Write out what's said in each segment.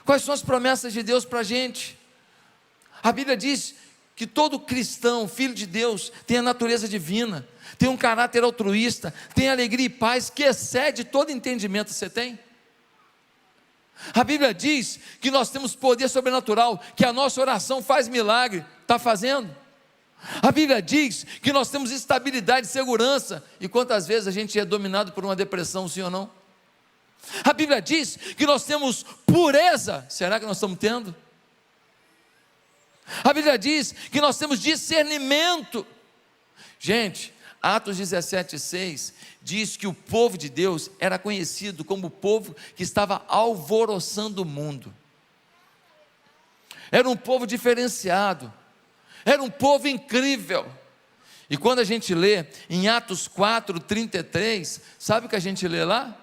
Quais são as promessas de Deus para a gente? A Bíblia diz que todo cristão, filho de Deus, tem a natureza divina, tem um caráter altruísta, tem alegria e paz que excede todo entendimento. Você tem? A Bíblia diz que nós temos poder sobrenatural, que a nossa oração faz milagre. Está fazendo? A Bíblia diz que nós temos estabilidade e segurança. E quantas vezes a gente é dominado por uma depressão, sim ou não? A Bíblia diz que nós temos pureza. Será que nós estamos tendo? A Bíblia diz que nós temos discernimento. Gente, Atos 17:6 diz que o povo de Deus era conhecido como o povo que estava alvoroçando o mundo. Era um povo diferenciado, era um povo incrível. E quando a gente lê em Atos 4:33, sabe o que a gente lê lá?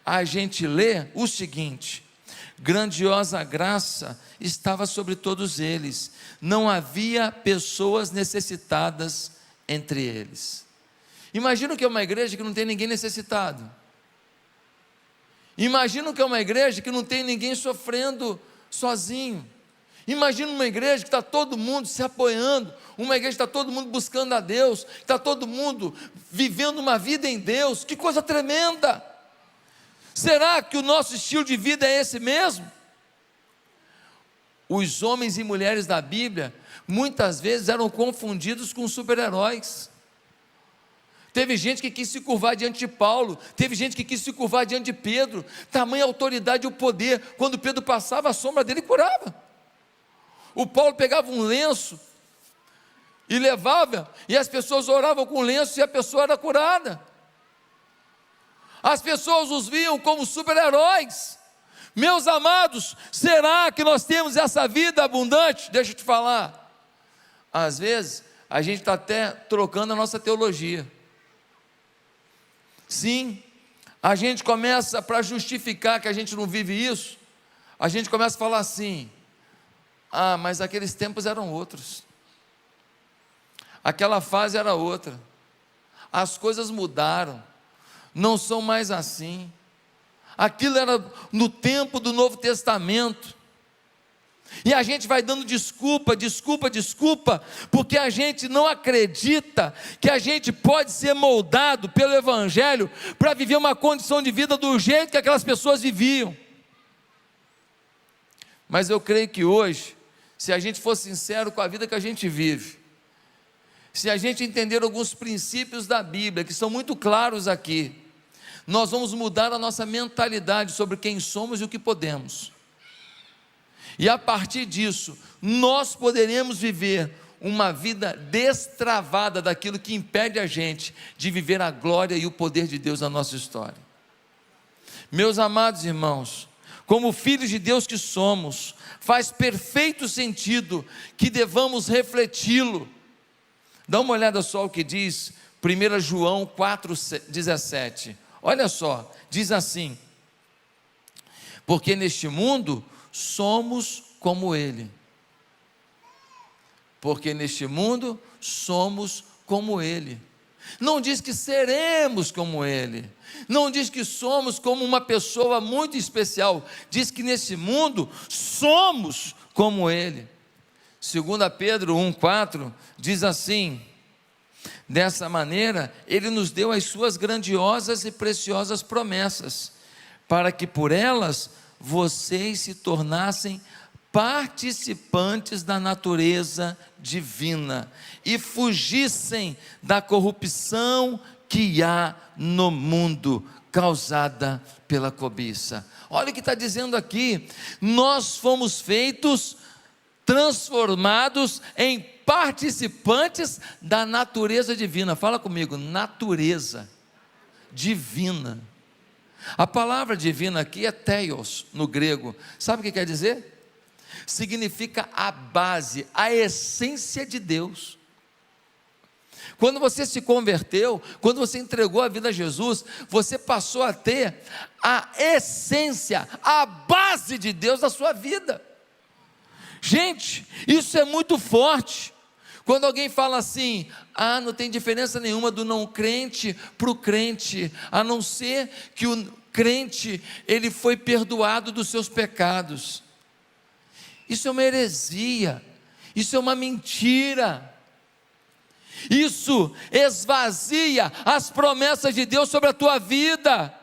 A gente lê o seguinte: grandiosa graça estava sobre todos eles, não havia pessoas necessitadas entre eles. Imagina que é uma igreja que não tem ninguém necessitado. Imagina que é uma igreja que não tem ninguém sofrendo sozinho. Imagina uma igreja que está todo mundo se apoiando, uma igreja que está todo mundo buscando a Deus, que está todo mundo vivendo uma vida em Deus. Que coisa tremenda! Será que o nosso estilo de vida é esse mesmo? Os homens e mulheres da Bíblia muitas vezes eram confundidos com super-heróis. Teve gente que quis se curvar diante de Paulo, teve gente que quis se curvar diante de Pedro. Tamanha autoridade e o poder, quando Pedro passava, a sombra dele curava. O Paulo pegava um lenço e levava, e as pessoas oravam com o lenço e a pessoa era curada. As pessoas os viam como super-heróis. Meus amados, será que nós temos essa vida abundante? Deixa eu te falar, às vezes a gente está até trocando a nossa teologia. Sim, a gente começa, para justificar que a gente não vive isso, a gente começa a falar assim: ah, mas aqueles tempos eram outros, aquela fase era outra, as coisas mudaram, não são mais assim, aquilo era no tempo do Novo Testamento. E a gente vai dando desculpa, porque a gente não acredita que a gente pode ser moldado pelo Evangelho para viver uma condição de vida do jeito que aquelas pessoas viviam. Mas eu creio que hoje, se a gente for sincero com a vida que a gente vive, se a gente entender alguns princípios da Bíblia, que são muito claros aqui, nós vamos mudar a nossa mentalidade sobre quem somos e o que podemos. E a partir disso, nós poderemos viver uma vida destravada daquilo que impede a gente de viver a glória e o poder de Deus na nossa história. Meus amados irmãos, como filhos de Deus que somos, faz perfeito sentido que devamos refleti-lo. Dá uma olhada só o que diz 1 João 4,17. Olha só, diz assim: porque neste mundo somos como Ele. Porque neste mundo somos como Ele. Não diz que seremos como Ele. Não diz que somos como uma pessoa muito especial. Diz que nesse mundo somos como Ele. 2 Pedro 1,4 diz assim: dessa maneira Ele nos deu as suas grandiosas e preciosas promessas, para que por elas vocês se tornassem participantes da natureza divina e fugissem da corrupção que há no mundo, causada pela cobiça. Olha o que está dizendo aqui: nós fomos feitos, transformados em participantes da natureza divina. Fala comigo, natureza divina. A palavra divina aqui é theos no grego. Sabe o que quer dizer? Significa a base, a essência de Deus. Quando você se converteu, quando você entregou a vida a Jesus, você passou a ter a essência, a base de Deus na sua vida. Gente, isso é muito forte. Quando alguém fala assim: não tem diferença nenhuma do não crente para o crente, a não ser que crente, ele foi perdoado dos seus pecados. Isso é uma heresia, isso é uma mentira. Isso esvazia as promessas de Deus sobre a tua vida.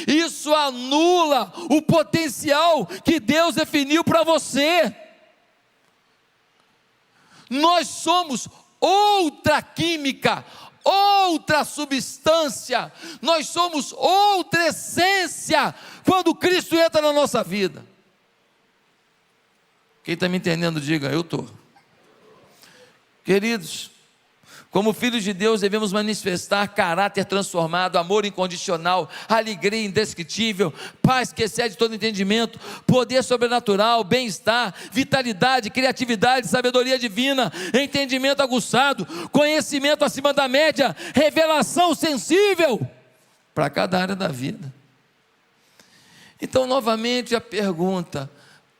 Isso anula o potencial que Deus definiu para você. Nós somos outra química, outra substância, nós somos outra essência quando Cristo entra na nossa vida. Quem está me entendendo, diga, eu estou. Queridos, como filhos de Deus, devemos manifestar caráter transformado, amor incondicional, alegria indescritível, paz que excede todo entendimento, poder sobrenatural, bem-estar, vitalidade, criatividade, sabedoria divina, entendimento aguçado, conhecimento acima da média, revelação sensível para cada área da vida. Então, novamente a pergunta: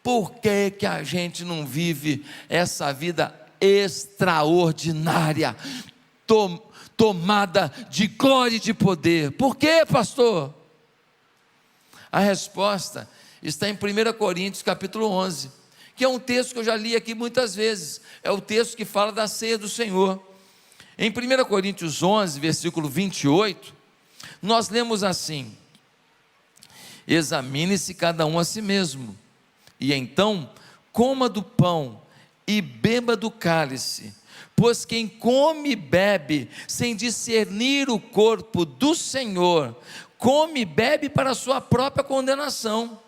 por que a gente não vive essa vida extraordinária, tomada de glória e de poder? Por quê, pastor? A resposta está em 1 Coríntios capítulo 11, que é um texto que eu já li aqui muitas vezes, é o texto que fala da ceia do Senhor. Em 1 Coríntios 11, versículo 28, nós lemos assim: examine-se cada um a si mesmo, e então coma do pão e beba do cálice, pois quem come e bebe sem discernir o corpo do Senhor, come e bebe para a sua própria condenação.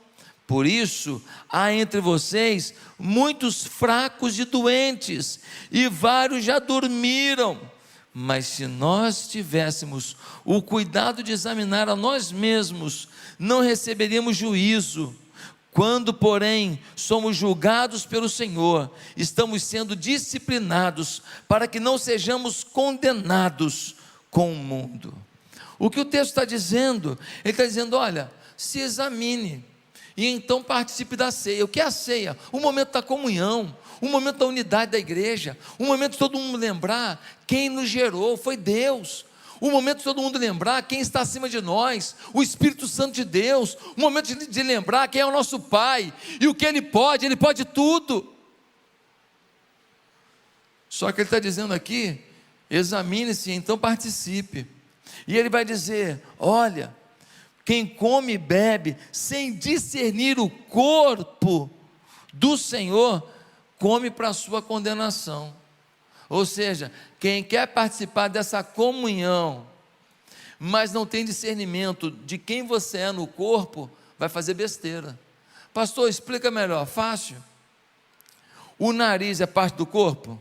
Por isso, há entre vocês muitos fracos e doentes, e vários já dormiram. Mas se nós tivéssemos o cuidado de examinar a nós mesmos, não receberíamos juízo. Quando, porém, somos julgados pelo Senhor, estamos sendo disciplinados para que não sejamos condenados com o mundo. O que o texto está dizendo? Ele está dizendo: olha, se examine e então participe da ceia. O que é a ceia? O momento da comunhão, o momento da unidade da igreja, o momento de todo mundo lembrar quem nos gerou, foi Deus. O momento de todo mundo lembrar quem está acima de nós, o Espírito Santo de Deus. O momento de lembrar quem é o nosso Pai e o que Ele pode tudo. Só que Ele está dizendo aqui: examine-se, então participe. E Ele vai dizer: olha, quem come e bebe sem discernir o corpo do Senhor, come para a sua condenação. Ou seja, quem quer participar dessa comunhão, mas não tem discernimento de quem você é no corpo, vai fazer besteira. Pastor, explica melhor. Fácil. O nariz é parte do corpo?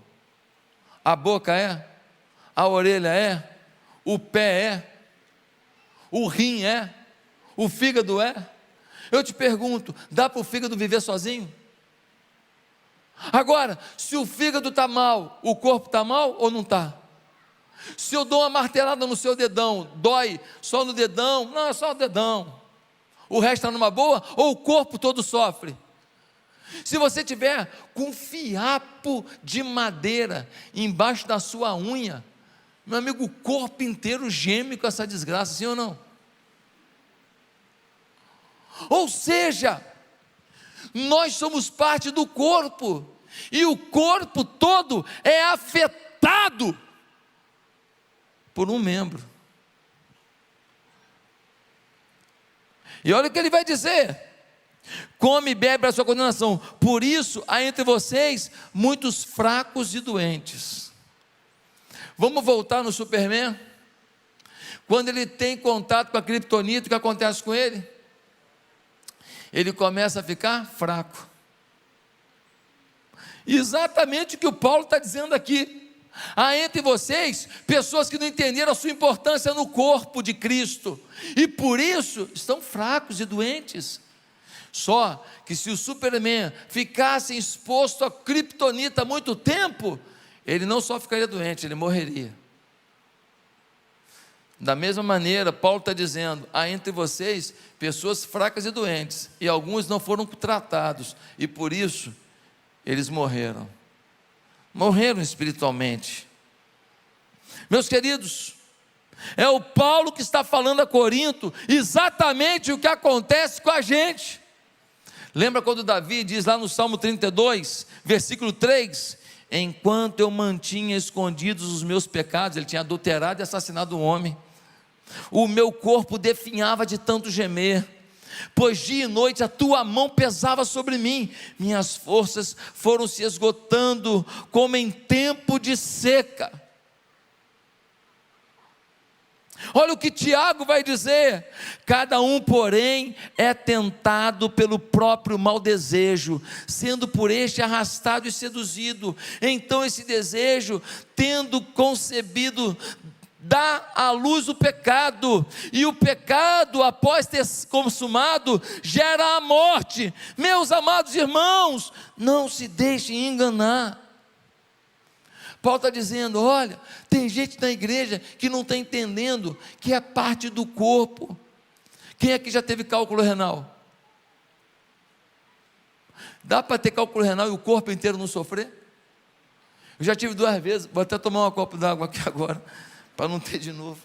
A boca é? A orelha é? O pé é? O rim é? O fígado é? Eu te pergunto, dá para o fígado viver sozinho? Agora, se o fígado está mal, o corpo está mal ou não está? Se eu dou uma martelada no seu dedão, dói só no dedão? Não, é só o dedão. O resto está numa boa ou o corpo todo sofre? Se você tiver com um fiapo de madeira embaixo da sua unha, meu amigo, o corpo inteiro geme com essa desgraça, sim ou não? Ou seja, nós somos parte do corpo, e o corpo todo é afetado por um membro. E olha o que ele vai dizer: come e bebe para a sua condenação, por isso há entre vocês muitos fracos e doentes. Vamos voltar no Superman? Quando ele tem contato com a criptonita, o que acontece com ele? Ele começa a ficar fraco. Exatamente o que o Paulo está dizendo aqui. Há entre vocês pessoas que não entenderam a sua importância no corpo de Cristo, e por isso estão fracos e doentes. Só que se o Superman ficasse exposto a criptonita há muito tempo, ele não só ficaria doente, ele morreria. Da mesma maneira, Paulo está dizendo: há entre vocês pessoas fracas e doentes, e alguns não foram tratados, e por isso eles morreram espiritualmente. Meus queridos, É o Paulo que está falando a Corinto exatamente o que acontece com a gente. Lembra quando Davi diz lá no Salmo 32, versículo 3: enquanto eu mantinha escondidos os meus pecados, ele tinha adulterado e assassinado um homem, o meu corpo definhava de tanto gemer, pois dia e noite a tua mão pesava sobre mim, minhas forças foram se esgotando como em tempo de seca. Olha o que Tiago vai dizer: cada um, porém, é tentado pelo próprio mau desejo, sendo por este arrastado e seduzido. Então esse desejo, tendo concebido, dá à luz o pecado, e o pecado, após ter consumado, gera a morte. Meus amados irmãos, não se deixem enganar. Paulo está dizendo: olha, tem gente na igreja que não está entendendo que é parte do corpo. Quem aqui já teve cálculo renal? Dá para ter cálculo renal e o corpo inteiro não sofrer? Eu já tive 2 vezes, vou até tomar um copo d'água aqui agora, para não ter de novo.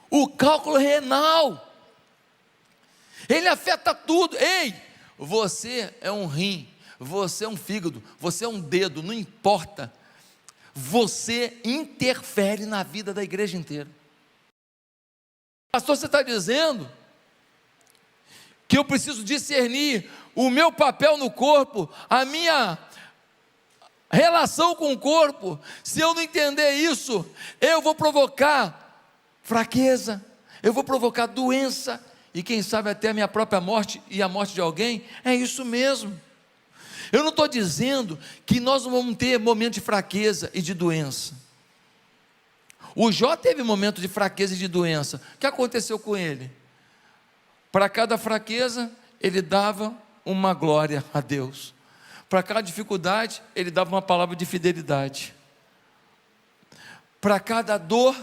O cálculo renal, ele afeta tudo. Ei, você é um rim, você é um fígado, você é um dedo, não importa, você interfere na vida da igreja inteira. Pastor, você está dizendo que eu preciso discernir o meu papel no corpo, a minha relação com o corpo. Se eu não entender isso, eu vou provocar fraqueza, eu vou provocar doença, e quem sabe até a minha própria morte e a morte de alguém. É isso mesmo. Eu não estou dizendo que nós não vamos ter momento de fraqueza e de doença. O Jó teve momento de fraqueza e de doença. O que aconteceu com ele? Para cada fraqueza, ele dava uma glória a Deus. Para cada dificuldade, ele dava uma palavra de fidelidade. Para cada dor,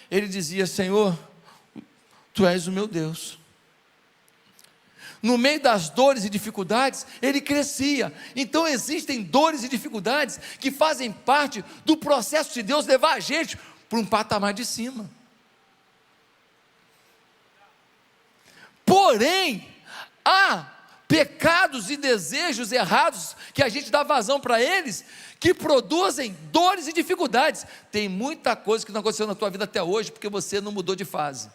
ele dizia: Senhor, Tu és o meu Deus. No meio das dores e dificuldades, ele crescia. Então existem dores e dificuldades que fazem parte do processo de Deus levar a gente para um patamar de cima. Porém, há pecados e desejos errados que a gente dá vazão para eles, que produzem dores e dificuldades. Tem muita coisa que não aconteceu na tua vida até hoje, porque você não mudou de fase.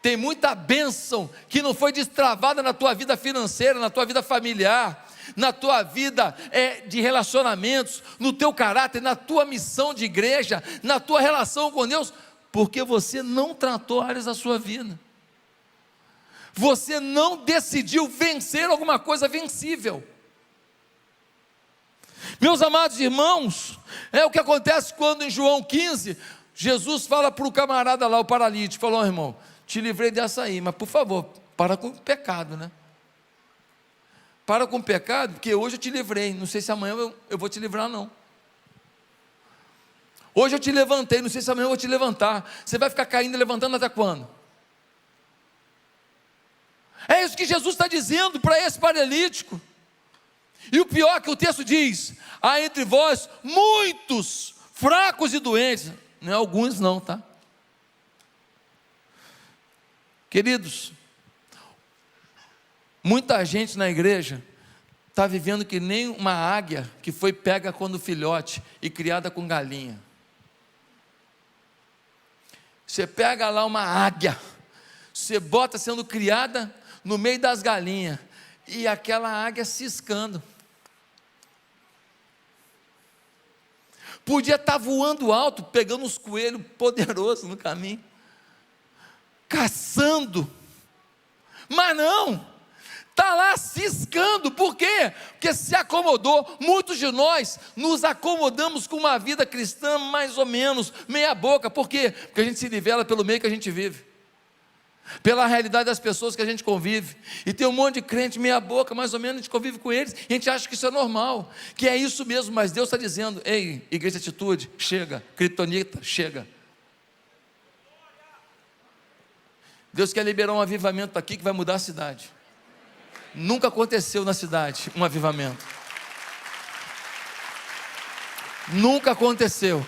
Tem muita bênção que não foi destravada na tua vida financeira, na tua vida familiar, na tua vida de relacionamentos, no teu caráter, na tua missão de igreja, na tua relação com Deus, porque você não tratou áreas da sua vida. Você não decidiu vencer alguma coisa vencível. Meus amados irmãos, é o que acontece quando em João 15, Jesus fala para o camarada lá, o paralítico, falou: irmão, te livrei dessa aí, mas por favor, para com o pecado, né? Para com o pecado, porque hoje eu te livrei, não sei se amanhã eu vou te livrar não. Hoje eu te levantei, não sei se amanhã eu vou te levantar. Você vai ficar caindo e levantando até quando? É isso que Jesus está dizendo para esse paralítico. E o pior é que o texto diz: há entre vós muitos fracos e doentes. Não é alguns não, tá? Queridos, muita gente na igreja está vivendo que nem uma águia que foi pega quando filhote e criada com galinha. Você pega lá uma águia, você bota sendo criada no meio das galinhas, e aquela águia ciscando. Podia estar voando alto, pegando uns coelhos poderosos no caminho, caçando, mas não, está lá ciscando. Por quê? Porque se acomodou. Muitos de nós nos acomodamos com uma vida cristã mais ou menos, meia boca. Por quê? Porque a gente se nivela pelo meio que a gente vive, pela realidade das pessoas que a gente convive, e tem um monte de crente meia boca, mais ou menos, a gente convive com eles, e a gente acha que isso é normal, que é isso mesmo, mas Deus está dizendo: ei, igreja Atitude, chega, Kryptonita, chega. Deus quer liberar um avivamento aqui que vai mudar a cidade. Nunca aconteceu na cidade um avivamento. Nunca aconteceu.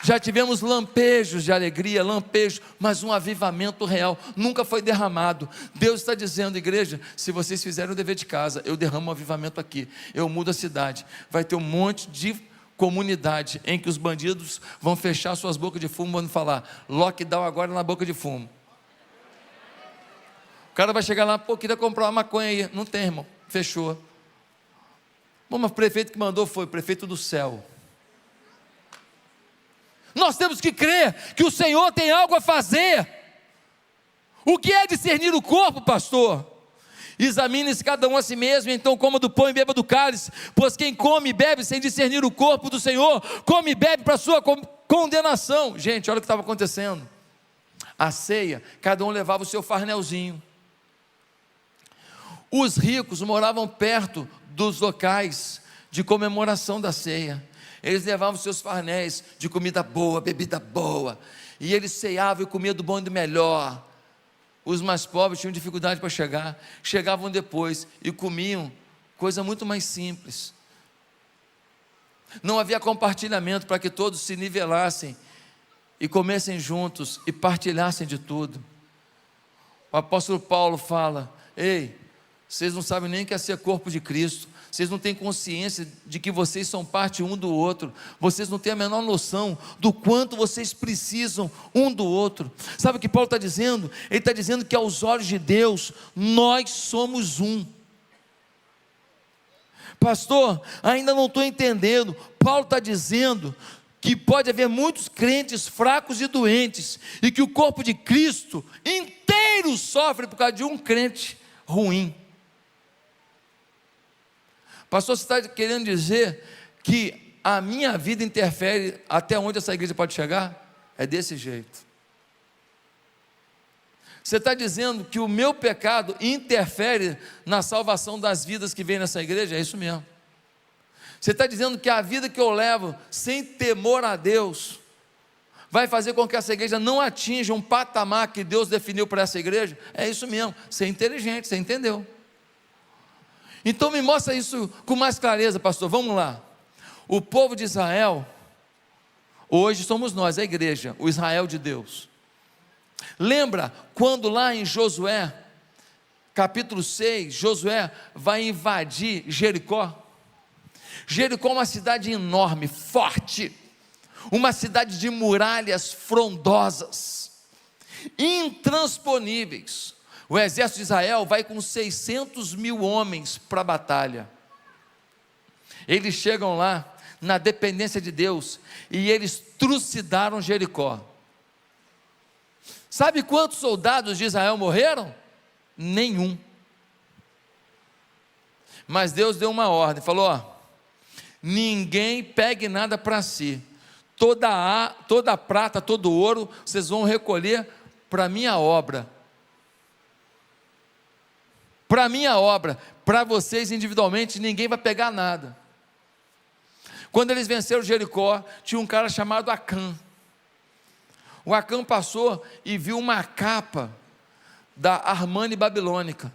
Já tivemos lampejos de alegria, lampejos, mas um avivamento real nunca foi derramado. Deus está dizendo, igreja, se vocês fizerem o dever de casa, eu derramo um avivamento aqui, eu mudo a cidade. Vai ter um monte de comunidade em que os bandidos vão fechar suas bocas de fumo, vão falar, lockdown agora na boca de fumo. O cara vai chegar lá, pô, queria comprar uma maconha aí. Não tem, irmão, fechou. Bom, mas o prefeito que mandou foi o prefeito do céu. Nós temos que crer que o Senhor tem algo a fazer. O que é discernir o corpo, pastor? Examine-se cada um a si mesmo, então coma do pão e beba do cálice, pois quem come e bebe sem discernir o corpo do Senhor, come e bebe para a sua condenação. Gente, olha o que estava acontecendo. A ceia, cada um levava o seu farnelzinho. Os ricos moravam perto dos locais de comemoração da ceia. Eles levavam seus farnéis de comida boa, bebida boa, e eles ceiavam e comiam do bom e do melhor. Os mais pobres tinham dificuldade para chegar, chegavam depois e comiam coisa muito mais simples. Não havia compartilhamento para que todos se nivelassem e comessem juntos e partilhassem de tudo. O apóstolo Paulo fala, ei, vocês não sabem nem o que é ser corpo de Cristo, vocês não têm consciência de que vocês são parte um do outro, vocês não têm a menor noção do quanto vocês precisam um do outro. Sabe o que Paulo está dizendo? Ele está dizendo que aos olhos de Deus, nós somos um. Pastor, ainda não estou entendendo. Paulo está dizendo que pode haver muitos crentes fracos e doentes, e que o corpo de Cristo inteiro sofre por causa de um crente ruim. Pastor, você está querendo dizer que a minha vida interfere até onde essa igreja pode chegar? É desse jeito. Você está dizendo que o meu pecado interfere na salvação das vidas que vêm nessa igreja? É isso mesmo. Você está dizendo que a vida que eu levo sem temor a Deus vai fazer com que essa igreja não atinja um patamar que Deus definiu para essa igreja? É isso mesmo. Você é inteligente, você entendeu. Então me mostra isso com mais clareza, pastor. Vamos lá. O povo de Israel, hoje somos nós, a igreja, o Israel de Deus. Lembra quando lá em Josué, capítulo 6, Josué vai invadir Jericó? Jericó é uma cidade enorme, forte, uma cidade de muralhas frondosas, intransponíveis. O exército de Israel vai com 600 mil homens para a batalha. Eles chegam lá na dependência de Deus e eles trucidaram Jericó. Sabe quantos soldados de Israel morreram? Nenhum. Mas Deus deu uma ordem, falou, ó, ninguém pegue nada para si, toda a prata, todo o ouro, vocês vão recolher para a minha obra. Para a minha obra, para vocês individualmente, ninguém vai pegar nada. Quando eles venceram Jericó, tinha um cara chamado Acã. O Acã passou e viu uma capa da Armani Babilônica.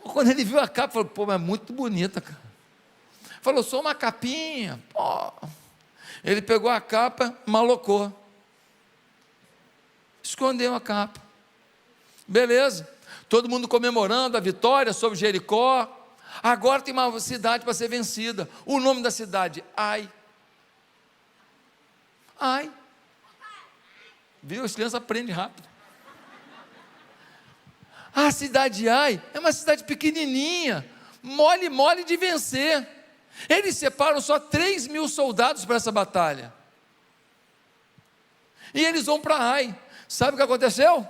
Quando ele viu a capa, falou, pô, mas é muito bonita, cara. Falou, só uma capinha, pô. Ele pegou a capa, malocou. Escondeu a capa. Beleza, todo mundo comemorando a vitória sobre Jericó. Agora tem uma cidade para ser vencida. O nome da cidade, Ai. Ai. Viu? As crianças aprendem rápido. A cidade de Ai é uma cidade pequenininha, mole de vencer. Eles separam só 3 mil soldados para essa batalha. E eles vão para Ai. Sabe o que aconteceu?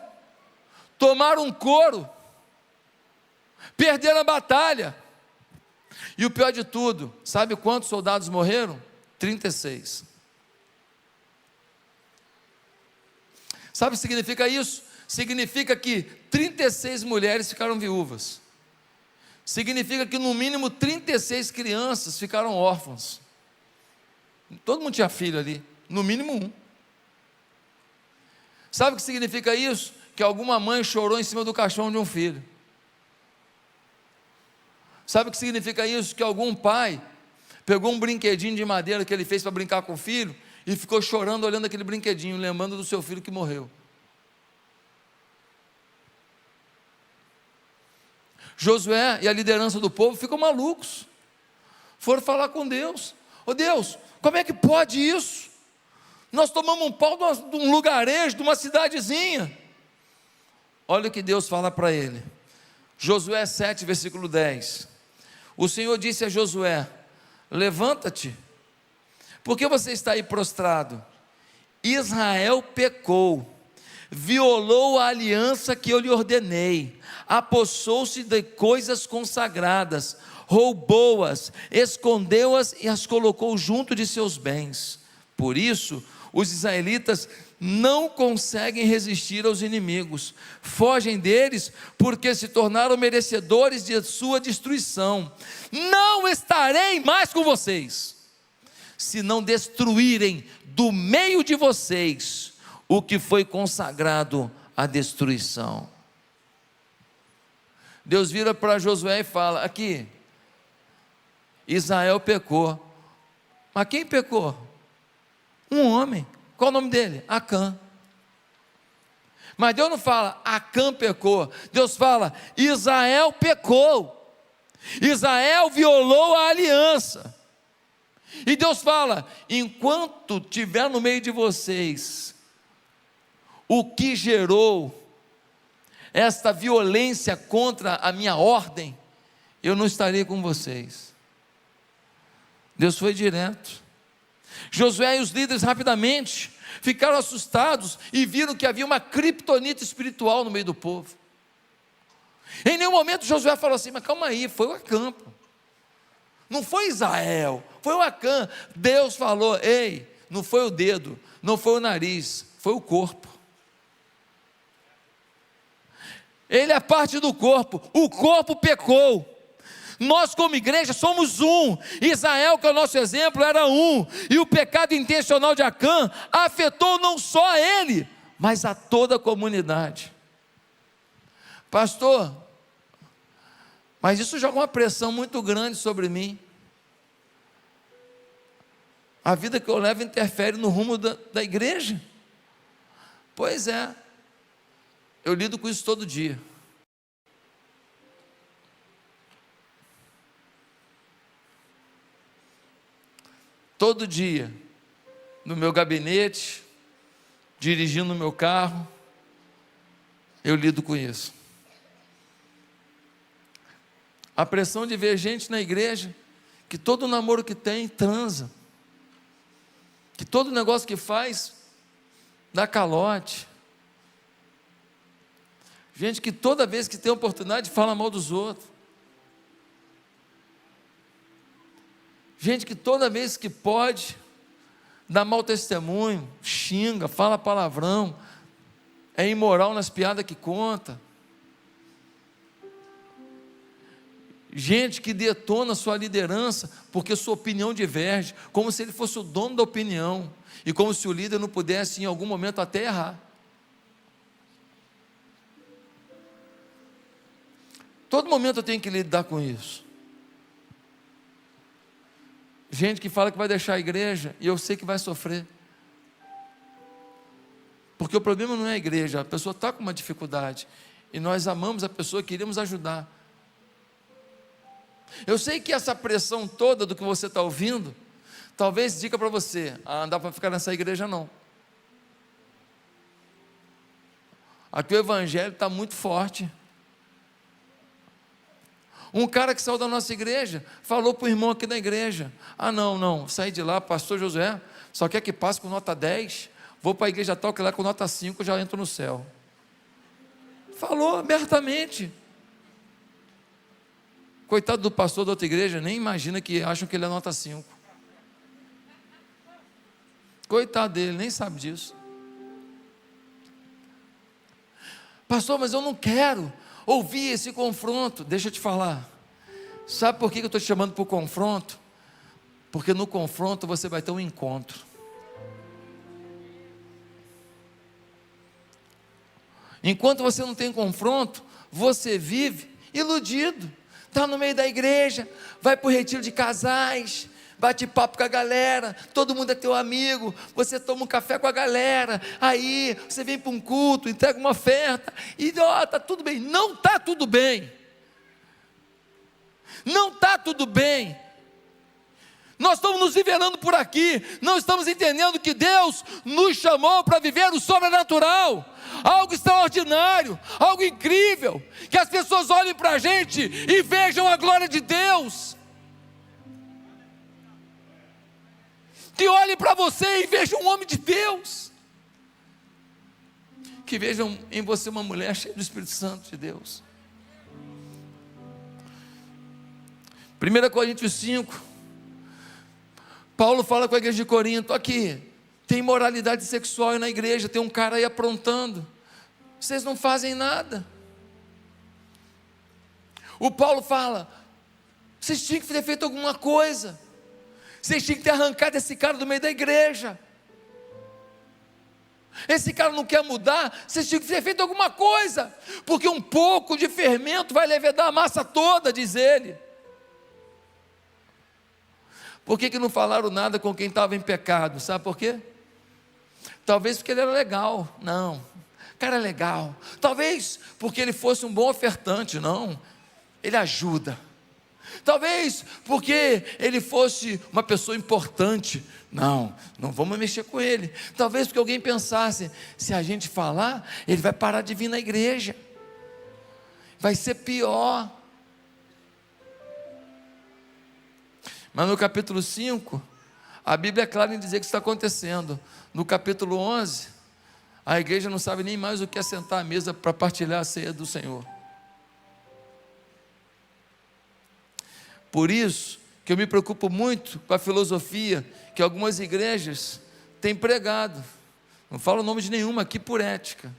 Tomaram um couro, perderam a batalha, e o pior de tudo, sabe quantos soldados morreram? 36. Sabe o que significa isso? Significa que 36 mulheres ficaram viúvas, significa que no mínimo 36 crianças ficaram órfãos. Todo mundo tinha filho ali, no mínimo um. Sabe o que significa isso? Que alguma mãe chorou em cima do caixão de um filho. Sabe o que significa isso? Que algum pai Pegou um brinquedinho de madeira que ele fez para brincar com o filho e ficou chorando olhando aquele brinquedinho, lembrando do seu filho que morreu. Josué e a liderança do povo ficam malucos. Foram falar com Deus. Ô Deus, como é que pode isso? Nós tomamos um pau de um lugarejo, de uma cidadezinha. Olha o que Deus fala para ele. Josué 7, versículo 10. O Senhor disse a Josué: levanta-te, porque você está aí prostrado. Israel pecou, violou a aliança que eu lhe ordenei, apossou-se de coisas consagradas, roubou-as, escondeu-as e as colocou junto de seus bens. Por isso, os israelitas não conseguem resistir aos inimigos, fogem deles porque se tornaram merecedores de sua destruição. Não estarei mais com vocês, se não destruírem do meio de vocês o que foi consagrado à destruição. Deus vira para Josué e fala: aqui, Israel pecou. Mas quem pecou? Um homem. Qual o nome dele? Acã. Mas Deus não fala Acã pecou, Deus fala Israel pecou, Israel violou a aliança. E Deus fala: enquanto tiver no meio de vocês o que gerou esta violência contra a minha ordem, eu não estarei com vocês. Deus foi direto. Josué e os líderes rapidamente ficaram assustados e viram que havia uma criptonita espiritual no meio do povo. Em nenhum momento Josué falou assim: mas calma aí, foi o Acã, não foi Israel, foi o Acã. Deus falou: ei, não foi o dedo, não foi o nariz, foi o corpo. Ele é parte do corpo, o corpo pecou. Nós como igreja somos um. Israel, que é o nosso exemplo, era um, e o pecado intencional de Acã afetou não só a ele, mas a toda a comunidade. Pastor, mas isso joga uma pressão muito grande sobre mim. A vida que eu levo interfere no rumo da igreja? Pois é, eu lido com isso todo dia. Todo dia, no meu gabinete, dirigindo o meu carro, eu lido com isso. A pressão de ver gente na igreja, que todo namoro que tem, transa, que todo negócio que faz, dá calote, gente que toda vez que tem oportunidade, fala mal dos outros, gente que toda vez que pode, dá mau testemunho, xinga, fala palavrão, é imoral nas piadas que conta. Gente que detona sua liderança, porque sua opinião diverge, como se ele fosse o dono da opinião, e como se o líder não pudesse em algum momento até errar. Todo momento eu tenho que lidar com isso. Gente que fala que vai deixar a igreja, e eu sei que vai sofrer. Porque o problema não é a igreja, a pessoa está com uma dificuldade, e nós amamos a pessoa, queríamos ajudar. Eu sei que essa pressão toda do que você está ouvindo, talvez diga para você: não dá para ficar nessa igreja não. Aqui o evangelho está muito forte. Um cara que saiu da nossa igreja, falou para o irmão aqui da igreja: não, saí de lá, pastor Josué, só quer que passe com nota 10, vou para a igreja tal, que lá com nota 5 já entro no céu. Falou abertamente. Coitado do pastor da outra igreja, nem imagina que acham que ele é nota 5. Coitado dele, nem sabe disso. Pastor, mas eu não quero ouvir esse confronto. Deixa eu te falar, sabe por que eu estou te chamando para o confronto? Porque no confronto você vai ter um encontro. Enquanto você não tem confronto, você vive iludido. Está no meio da igreja, vai para o retiro de casais, bate papo com a galera, todo mundo é teu amigo, você toma um café com a galera, aí você vem para um culto, entrega uma oferta, e está tudo bem. Não está tudo bem. Não está tudo bem. Nós estamos nos nivelando por aqui, não estamos entendendo que Deus nos chamou para viver o sobrenatural, algo extraordinário, algo incrível, que as pessoas olhem para a gente e vejam a glória de Deus, que olhem para você e vejam um homem de Deus, que vejam em você uma mulher cheia do Espírito Santo de Deus. 1 Coríntios 5, Paulo fala com a igreja de Corinto: aqui, tem imoralidade sexual aí na igreja, tem um cara aí aprontando, vocês não fazem nada. O Paulo fala: vocês tinham que ter feito alguma coisa, vocês tinham que ter arrancado esse cara do meio da igreja, esse cara não quer mudar, vocês tinham que ter feito alguma coisa, porque um pouco de fermento vai levedar a massa toda, diz ele. Por que não falaram nada com quem estava em pecado? Sabe por quê? Talvez porque ele era legal. Não, o cara é legal. Talvez porque ele fosse um bom ofertante. Não, ele ajuda. Talvez porque ele fosse uma pessoa importante. Não vamos mexer com ele. Talvez porque alguém pensasse: se a gente falar, ele vai parar de vir na igreja, vai ser pior. Mas no capítulo 5, a Bíblia é clara em dizer que isso está acontecendo. No capítulo 11, a igreja não sabe nem mais o que é sentar à mesa para partilhar a ceia do Senhor. Por isso que eu me preocupo muito com a filosofia que algumas igrejas têm pregado. Não falo o nome de nenhuma aqui por ética,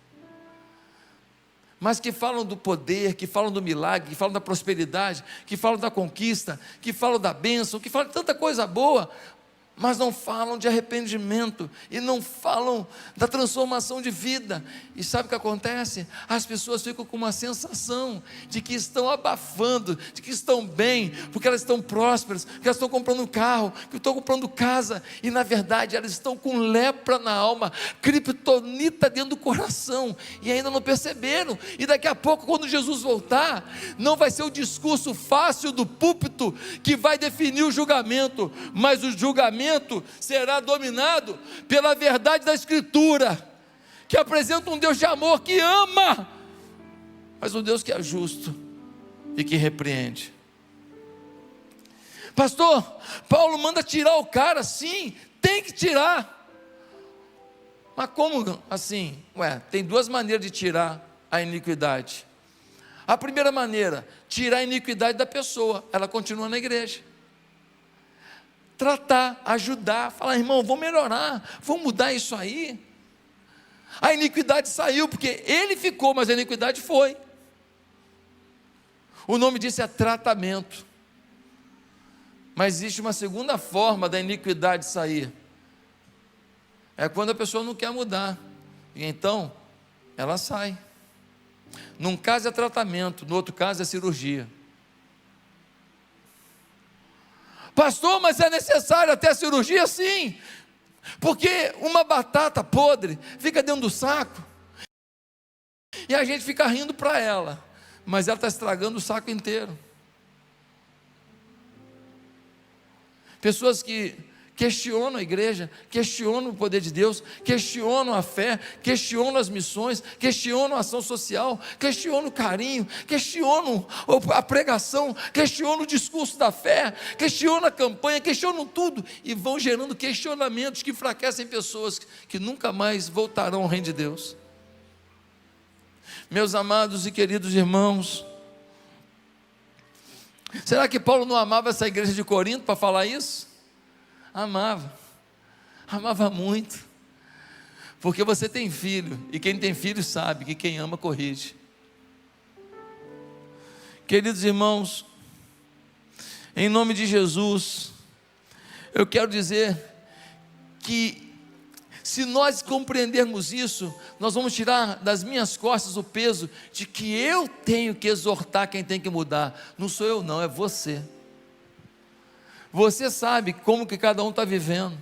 mas que falam do poder, que falam do milagre, que falam da prosperidade, que falam da conquista, que falam da bênção, que falam de tanta coisa boa, mas não falam de arrependimento, e não falam da transformação de vida. E sabe o que acontece? As pessoas ficam com uma sensação de que estão abafando, de que estão bem, porque elas estão prósperas, que elas estão comprando um carro, que estão comprando casa, e na verdade elas estão com lepra na alma, criptonita dentro do coração, e ainda não perceberam. E daqui a pouco, quando Jesus voltar, não vai ser o discurso fácil do púlpito que vai definir o julgamento, mas o julgamento será dominado pela verdade da Escritura, que apresenta um Deus de amor que ama, mas um Deus que é justo e que repreende. Pastor, Paulo manda tirar o cara. Sim, tem que tirar. Mas como assim? Tem duas maneiras de tirar a iniquidade. A primeira maneira, tirar a iniquidade da pessoa, ela continua na igreja. Tratar, ajudar, falar: irmão, vamos melhorar, vamos mudar isso aí. A iniquidade saiu, porque ele ficou, mas a iniquidade foi. O nome disso é tratamento. Mas existe uma segunda forma da iniquidade sair. É quando a pessoa não quer mudar, e então ela sai. Num caso é tratamento, no outro caso é cirurgia. Pastor, mas é necessário até a cirurgia? Sim, porque uma batata podre fica dentro do saco, e a gente fica rindo para ela, mas ela está estragando o saco inteiro. Pessoas que questionam a igreja, questionam o poder de Deus, questionam a fé, questionam as missões, questionam a ação social, questionam o carinho, questionam a pregação, questionam o discurso da fé, questionam a campanha, questionam tudo, e vão gerando questionamentos que enfraquecem pessoas que nunca mais voltarão ao reino de Deus. Meus amados e queridos irmãos, será que Paulo não amava essa igreja de Corinto para falar isso? Amava muito, porque você tem filho, e quem tem filho sabe que quem ama corrige. Queridos irmãos, em nome de Jesus, eu quero dizer que se nós compreendermos isso, nós vamos tirar das minhas costas o peso de que eu tenho que exortar quem tem que mudar. Não sou eu não, é você. Você sabe como que cada um está vivendo.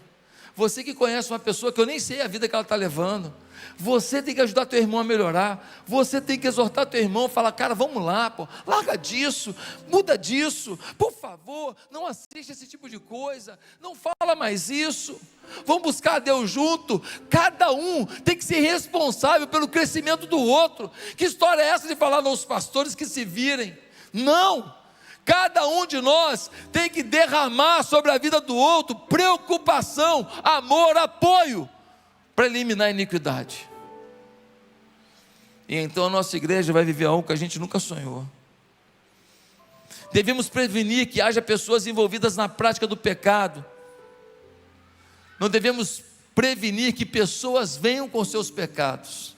Você que conhece uma pessoa que eu nem sei a vida que ela está levando. Você tem que ajudar teu irmão a melhorar. Você tem que exortar teu irmão, falar: cara, vamos lá, pô, larga disso, muda disso, por favor, não assiste esse tipo de coisa, não fala mais isso. Vamos buscar a Deus junto. Cada um tem que ser responsável pelo crescimento do outro. Que história é essa de falar aos pastores que se virem? Não. Cada um de nós tem que derramar sobre a vida do outro preocupação, amor, apoio, para eliminar a iniquidade. E então a nossa igreja vai viver algo que a gente nunca sonhou. Devemos prevenir que haja pessoas envolvidas na prática do pecado. Não devemos prevenir que pessoas venham com seus pecados.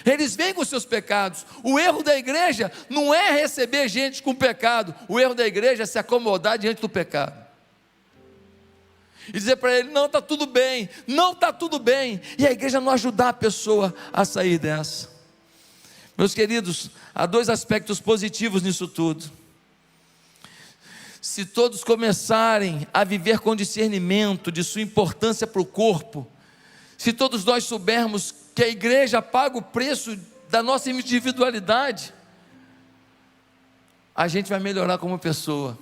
Eles vêm com seus pecados. O erro da igreja não é receber gente com pecado. O erro da igreja é se acomodar diante do pecado e dizer para ele: não, está tudo bem, não está tudo bem, e a igreja não ajudar a pessoa a sair dessa. Meus queridos, há dois aspectos positivos nisso tudo. Se todos começarem a viver com discernimento de sua importância para o corpo, se todos nós soubermos que a igreja paga o preço da nossa individualidade, a gente vai melhorar como pessoa.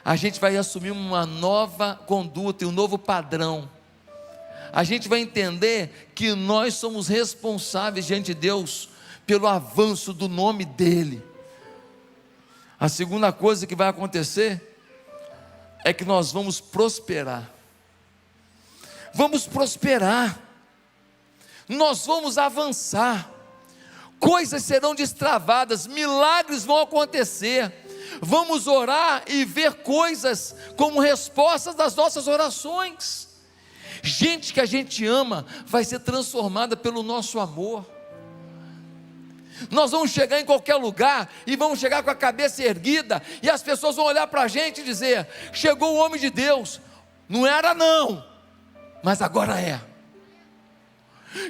A gente vai assumir uma nova conduta e um novo padrão. A gente vai entender que nós somos responsáveis diante de Deus pelo avanço do nome dEle. A segunda coisa que vai acontecer é que nós vamos prosperar. Vamos prosperar. Nós vamos avançar. Coisas serão destravadas, milagres vão acontecer. Vamos orar e ver coisas como respostas das nossas orações. Gente que a gente ama vai ser transformada pelo nosso amor. Nós vamos chegar em qualquer lugar e vamos chegar com a cabeça erguida, e as pessoas vão olhar para a gente e dizer: chegou o homem de Deus. Não era não, mas agora é.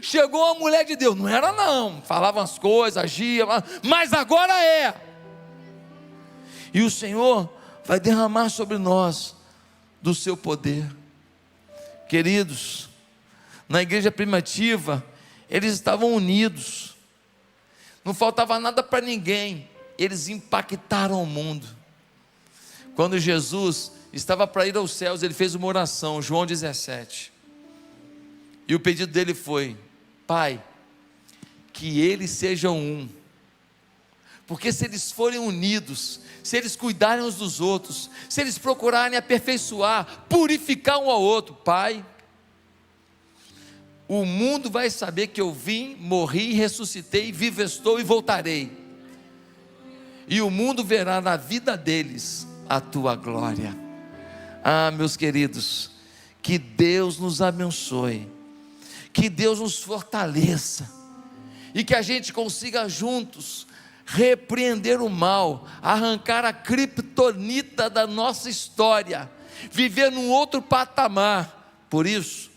Chegou a mulher de Deus. Não era não, falavam as coisas, agia, mas agora é. E o Senhor vai derramar sobre nós do seu poder. Queridos, na igreja primitiva, eles estavam unidos, não faltava nada para ninguém, eles impactaram o mundo. Quando Jesus estava para ir aos céus, ele fez uma oração, João 17, e o pedido dele foi: Pai, que eles sejam um, porque se eles forem unidos, se eles cuidarem uns dos outros, se eles procurarem aperfeiçoar, purificar um ao outro, Pai, o mundo vai saber que eu vim, morri, ressuscitei, vivo estou e voltarei, e o mundo verá na vida deles a tua glória. Ah, meus queridos, que Deus nos abençoe, que Deus nos fortaleça, e que a gente consiga juntos repreender o mal, arrancar a criptonita da nossa história, viver num outro patamar. Por isso,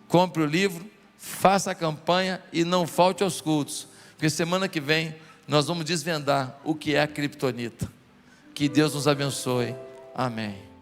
compre o livro, faça a campanha e não falte aos cultos, porque semana que vem nós vamos desvendar o que é a criptonita. Que Deus nos abençoe, amém.